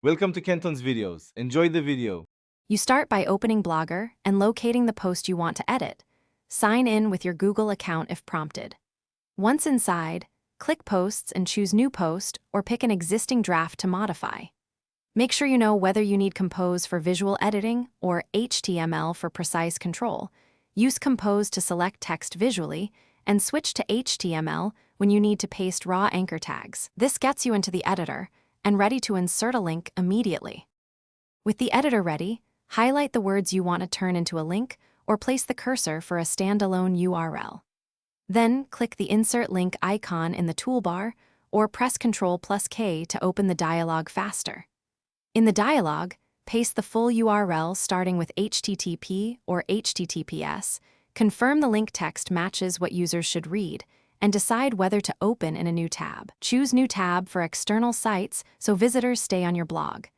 Welcome to Kenton's videos. Enjoy the video. You start by opening Blogger and locating the post you want to edit. Sign in with your Google account if prompted. Once inside, click Posts and choose New Post or pick an existing draft to modify. Make sure you know whether you need Compose for visual editing or HTML for precise control. Use Compose to select text visually and switch to HTML when you need to paste raw anchor tags. This gets you into the editor and ready to insert a link immediately. With the editor ready, highlight the words you want to turn into a link or place the cursor for a standalone URL. Then click the Insert Link icon in the toolbar or press Ctrl+K to open the dialog faster. In the dialog, paste the full URL starting with HTTP or HTTPS, confirm the link text matches what users should read, and decide whether to open in a new tab. Choose New Tab for external sites so visitors stay on your blog.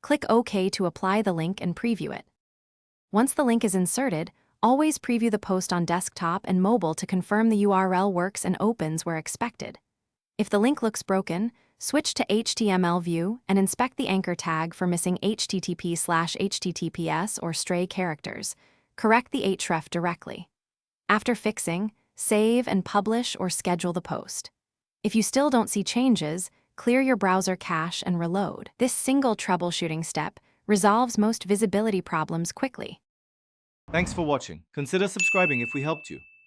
Click OK to apply the link and preview it. Once the link is inserted, always preview the post on desktop and mobile to confirm the URL works and opens where expected. If the link looks broken, switch to HTML view and inspect the anchor tag for missing HTTP/HTTPS or stray characters. Correct the href directly. After fixing, save and publish or schedule the post. If you still don't see changes, clear your browser cache and reload. This single troubleshooting step resolves most visibility problems quickly. Thanks for watching. Consider subscribing if we helped you.